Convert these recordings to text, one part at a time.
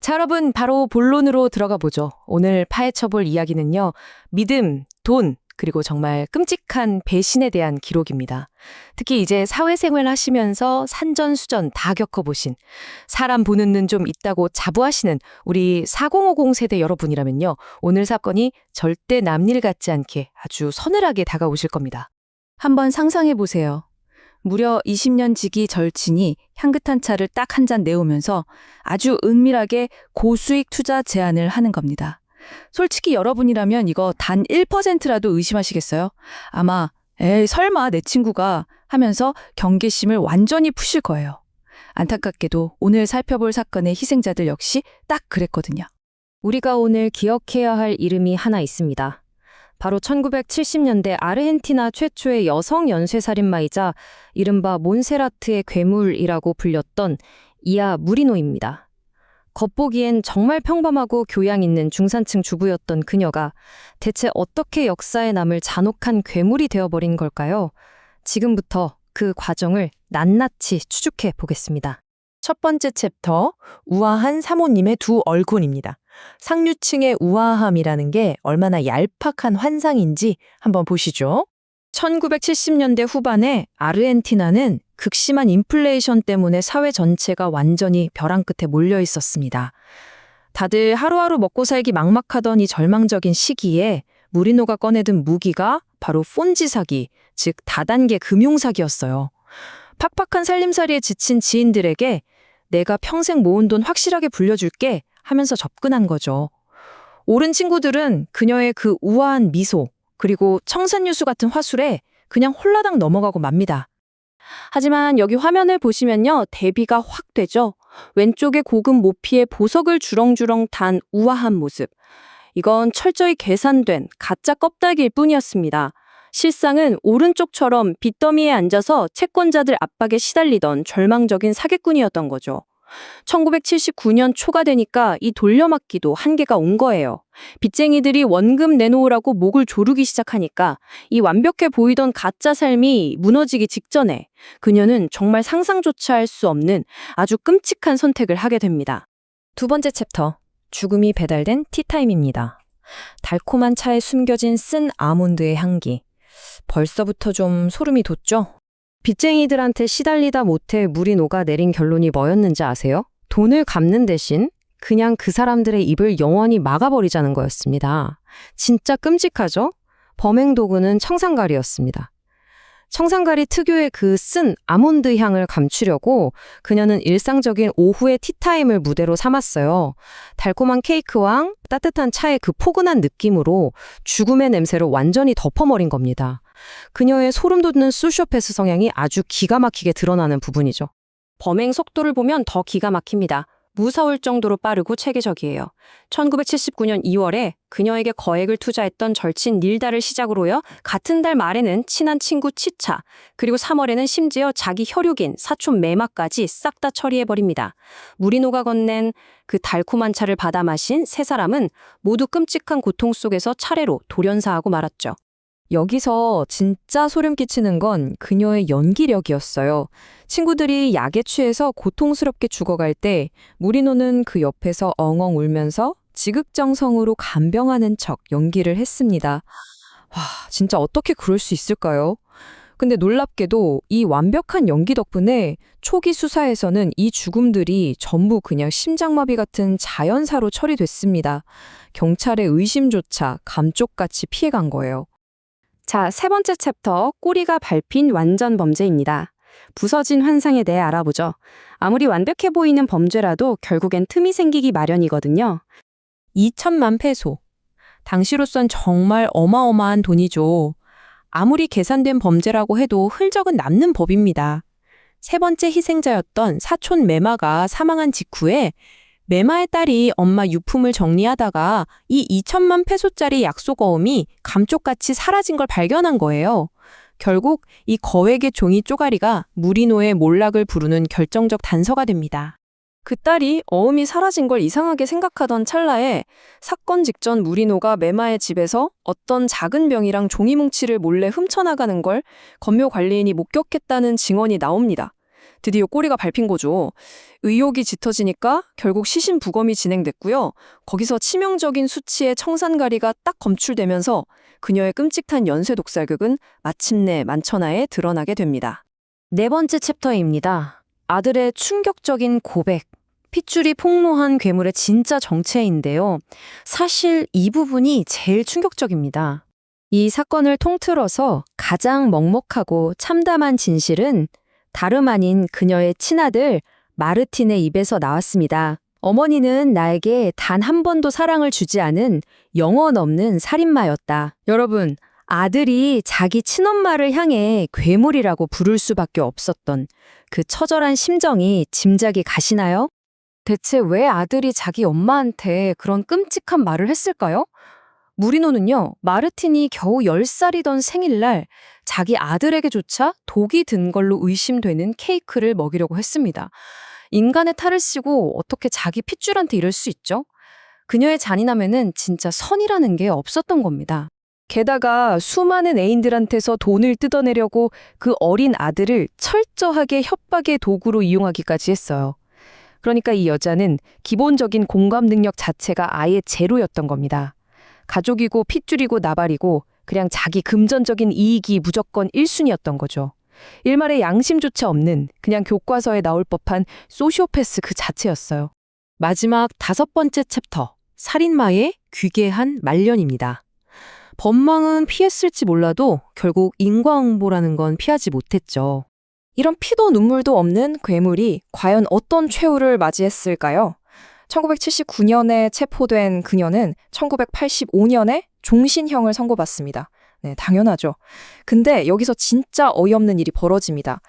자, 여러분, 바로 본론으로 들어가 보죠. 오늘 파헤쳐볼 이야기는요, 믿음, 돈, 그리고 정말 끔찍한 배신에 대한 기록입니다. 특히 이제 사회생활 하시면서 산전수전 다 겪어보신, 사람 보는 눈 좀 있다고 자부하시는 우리 4050 세대 여러분이라면요, 오늘 사건이 절대 남일 같지 않게 아주 서늘하게 다가오실 겁니다. 한번 상상해 보세요. 무려 20년 지기 절친이 향긋한 차를 딱 한 잔 내오면서 아주 은밀하게 고수익 투자 제안을 하는 겁니다. 솔직히 여러분이라면 이거 단 1%라도 의심하시겠어요? 아마 에이 설마 내 친구가 하면서 경계심을 완전히 푸실 거예요. 안타깝게도 오늘 살펴볼 사건의 희생자들 역시 딱 그랬거든요. 우리가 오늘 기억해야 할 이름이 하나 있습니다. 바로 1970년대 아르헨티나 최초의 여성 연쇄살인마이자 이른바 몬세라트의 괴물이라고 불렸던 이아 무리노입니다. 겉보기엔 정말 평범하고 교양 있는 중산층 주부였던 그녀가 대체 어떻게 역사에 남을 잔혹한 괴물이 되어버린 걸까요? 지금부터 그 과정을 낱낱이 추적해 보겠습니다. 첫 번째 챕터, 우아한 사모님의 두 얼굴입니다. 상류층의 우아함이라는 게 얼마나 얄팍한 환상인지 한번 보시죠. 1970년대 후반에 아르헨티나는 극심한 인플레이션 때문에 사회 전체가 완전히 벼랑 끝에 몰려 있었습니다. 다들 하루하루 먹고 살기 막막하던 이 절망적인 시기에 무리노가 꺼내든 무기가 바로 폰지 사기, 즉 다단계 금융사기였어요. 팍팍한 살림살이에 지친 지인들에게 내가 평생 모은 돈 확실하게 불려줄게 하면서 접근한 거죠. 옳은 친구들은 그녀의 그 우아한 미소, 그리고 청산유수 같은 화술에 그냥 홀라당 넘어가고 맙니다. 하지만 여기 화면을 보시면요, 대비가 확 되죠. 왼쪽에 고급 모피에 보석을 주렁주렁 단 우아한 모습. 이건 철저히 계산된 가짜 껍데기일 뿐이었습니다. 실상은 오른쪽처럼 빚더미에 앉아서 채권자들 압박에 시달리던 절망적인 사기꾼이었던 거죠. 1979년 초가 되니까 이 돌려막기도 한계가 온 거예요. 빚쟁이들이 원금 내놓으라고 목을 조르기 시작하니까 이 완벽해 보이던 가짜 삶이 무너지기 직전에 그녀는 정말 상상조차 할 수 없는 아주 끔찍한 선택을 하게 됩니다. 두 번째 챕터, 죽음이 배달된 티타임입니다. 달콤한 차에 숨겨진 쓴 아몬드의 향기. 벌써부터 좀 소름이 돋죠? 빚쟁이들한테 시달리다 못해 무리노가 내린 결론이 뭐였는지 아세요? 돈을 갚는 대신 그냥 그 사람들의 입을 영원히 막아버리자는 거였습니다. 진짜 끔찍하죠? 범행 도구는 청산가리였습니다. 청산가리 특유의 그 쓴 아몬드 향을 감추려고 그녀는 일상적인 오후의 티타임을 무대로 삼았어요. 달콤한 케이크와 따뜻한 차의 그 포근한 느낌으로 죽음의 냄새를 완전히 덮어버린 겁니다. 그녀의 소름 돋는 소시오패스 성향이 아주 기가 막히게 드러나는 부분이죠. 범행 속도를 보면 더 기가 막힙니다. 무서울 정도로 빠르고 체계적이에요. 1979년 2월에 그녀에게 거액을 투자했던 절친 닐다를 시작으로요. 같은 달 말에는 친한 친구 치차, 그리고 3월에는 심지어 자기 혈육인 사촌 메마까지 싹 다 처리해버립니다. 무리노가 건넨 그 달콤한 차를 받아 마신 세 사람은 모두 끔찍한 고통 속에서 차례로 돌연사하고 말았죠. 여기서 진짜 소름 끼치는 건 그녀의 연기력이었어요. 친구들이 약에 취해서 고통스럽게 죽어갈 때 무리노는 그 옆에서 엉엉 울면서 지극정성으로 간병하는 척 연기를 했습니다. 와, 진짜 어떻게 그럴 수 있을까요? 근데 놀랍게도 이 완벽한 연기 덕분에 초기 수사에서는 이 죽음들이 전부 그냥 심장마비 같은 자연사로 처리됐습니다. 경찰의 의심조차 감쪽같이 피해간 거예요. 자, 세 번째 챕터, 꼬리가 밟힌 완전 범죄입니다. 부서진 환상에 대해 알아보죠. 아무리 완벽해 보이는 범죄라도 결국엔 틈이 생기기 마련이거든요. 2천만 페소. 당시로선 정말 어마어마한 돈이죠. 아무리 계산된 범죄라고 해도 흔적은 남는 법입니다. 세 번째 희생자였던 사촌 메마가 사망한 직후에 메마의 딸이 엄마 유품을 정리하다가 이 2천만 페소짜리 약속어음이 감쪽같이 사라진 걸 발견한 거예요. 결국 이 거액의 종이 쪼가리가 무리노의 몰락을 부르는 결정적 단서가 됩니다. 그 딸이 어음이 사라진 걸 이상하게 생각하던 찰나에 사건 직전 무리노가 메마의 집에서 어떤 작은 병이랑 종이 뭉치를 몰래 훔쳐나가는 걸 검묘 관리인이 목격했다는 증언이 나옵니다. 드디어 꼬리가 밟힌 거죠. 의혹이 짙어지니까 결국 시신 부검이 진행됐고요. 거기서 치명적인 수치의 청산가리가 딱 검출되면서 그녀의 끔찍한 연쇄 독살극은 마침내 만천하에 드러나게 됩니다. 네 번째 챕터입니다. 아들의 충격적인 고백. 핏줄이 폭로한 괴물의 진짜 정체인데요. 사실 이 부분이 제일 충격적입니다. 이 사건을 통틀어서 가장 먹먹하고 참담한 진실은 다름 아닌 그녀의 친아들 마르틴의 입에서 나왔습니다. 어머니는 나에게 단 한 번도 사랑을 주지 않은 영혼 없는 살인마였다. 여러분, 아들이 자기 친엄마를 향해 괴물이라고 부를 수밖에 없었던 그 처절한 심정이 짐작이 가시나요? 대체 왜 아들이 자기 엄마한테 그런 끔찍한 말을 했을까요? 무리노는요, 마르틴이 겨우 10살이던 생일날 자기 아들에게조차 독이 든 걸로 의심되는 케이크를 먹이려고 했습니다. 인간의 탈을 쓰고 어떻게 자기 핏줄한테 이럴 수 있죠? 그녀의 잔인함에는 진짜 선이라는 게 없었던 겁니다. 게다가 수많은 애인들한테서 돈을 뜯어내려고 그 어린 아들을 철저하게 협박의 도구로 이용하기까지 했어요. 그러니까 이 여자는 기본적인 공감 능력 자체가 아예 제로였던 겁니다. 가족이고 핏줄이고 나발이고 그냥 자기 금전적인 이익이 무조건 1순위였던 거죠. 일말의 양심조차 없는 그냥 교과서에 나올 법한 소시오패스 그 자체였어요. 마지막 5번째 챕터, 살인마의 귀괴한 말년입니다. 법망은 피했을지 몰라도 결국 인과응보라는 건 피하지 못했죠. 이런 피도 눈물도 없는 괴물이 과연 어떤 최후를 맞이했을까요? 1979년에 체포된 그녀는 1985년에 종신형을 선고받습니다. 네, 당연하죠. 근데 여기서 진짜 어이없는 일이 벌어집니다.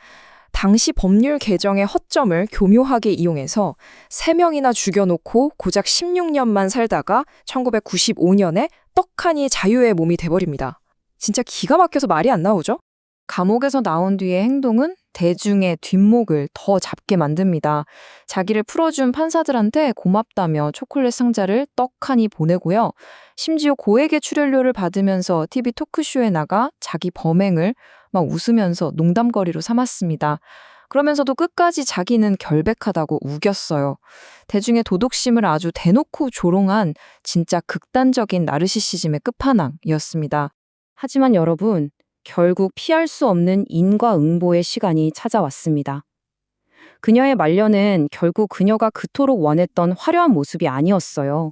당시 법률 개정의 허점을 교묘하게 이용해서 3명이나 죽여놓고 고작 16년만 살다가 1995년에 떡하니 자유의 몸이 돼버립니다. 진짜 기가 막혀서 말이 안 나오죠? 감옥에서 나온 뒤의 행동은 대중의 뒷목을 더 잡게 만듭니다. 자기를 풀어준 판사들한테 고맙다며 초콜릿 상자를 떡하니 보내고요. 심지어 고액의 출연료를 받으면서 TV 토크쇼에 나가 자기 범행을 막 웃으면서 농담거리로 삼았습니다. 그러면서도 끝까지 자기는 결백하다고 우겼어요. 대중의 도덕심을 아주 대놓고 조롱한 진짜 극단적인 나르시시즘의 끝판왕이었습니다. 하지만 여러분, 결국 피할 수 없는 인과응보의 시간이 찾아왔습니다. 그녀의 말년은 결국 그녀가 그토록 원했던 화려한 모습이 아니었어요.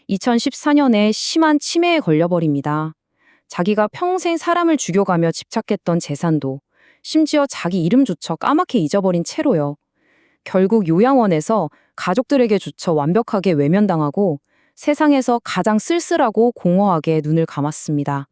2014년에 심한 치매에 걸려버립니다. 자기가 평생 사람을 죽여가며 집착했던 재산도 심지어 자기 이름조차 까맣게 잊어버린 채로요. 결국 요양원에서 가족들에게조차 완벽하게 외면당하고 세상에서 가장 쓸쓸하고 공허하게 눈을 감았습니다.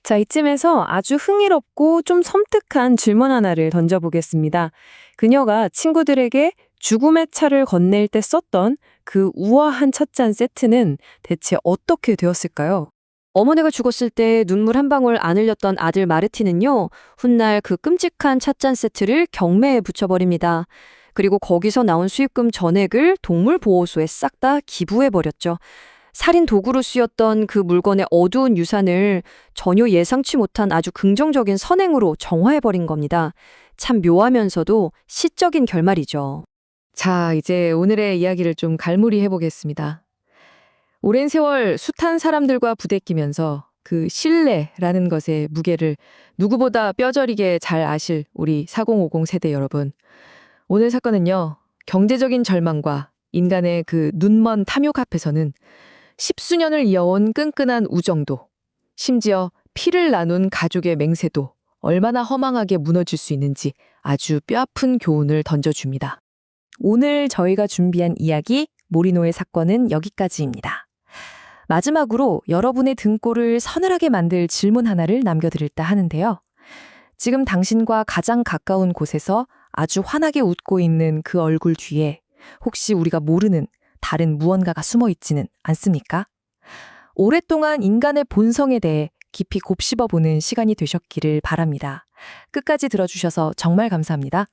자, 이쯤에서 아주 흥미롭고 좀 섬뜩한 질문 하나를 던져보겠습니다. 그녀가 친구들에게 죽음의 차를 건넬 때 썼던 그 우아한 찻잔 세트는 대체 어떻게 되었을까요? 어머니가 죽었을 때 눈물 한 방울 안 흘렸던 아들 마르틴은요, 훗날 그 끔찍한 찻잔 세트를 경매에 붙여버립니다. 그리고 거기서 나온 수익금 전액을 동물보호소에 싹 다 기부해버렸죠. 살인 도구로 쓰였던 그 물건의 어두운 유산을 전혀 예상치 못한 아주 긍정적인 선행으로 정화해버린 겁니다. 참 묘하면서도 시적인 결말이죠. 자, 이제 오늘의 이야기를 좀 갈무리 해보겠습니다. 오랜 세월 숱한 사람들과 부대끼면서 그 신뢰라는 것의 무게를 누구보다 뼈저리게 잘 아실 우리 4050 세대 여러분. 오늘 사건은요, 경제적인 절망과 인간의 그 눈먼 탐욕 앞에서는 십수년을 이어온 끈끈한 우정도, 심지어 피를 나눈 가족의 맹세도 얼마나 허망하게 무너질 수 있는지 아주 뼈아픈 교훈을 던져줍니다. 오늘 저희가 준비한 이야기 모리노의 사건은 여기까지입니다. 마지막으로 여러분의 등골을 서늘하게 만들 질문 하나를 남겨드릴까 하는데요. 지금 당신과 가장 가까운 곳에서 아주 환하게 웃고 있는 그 얼굴 뒤에 혹시 우리가 모르는 다른 무언가가 숨어 있지는 않습니까? 오랫동안 인간의 본성에 대해 깊이 곱씹어보는 시간이 되셨기를 바랍니다. 끝까지 들어주셔서 정말 감사합니다.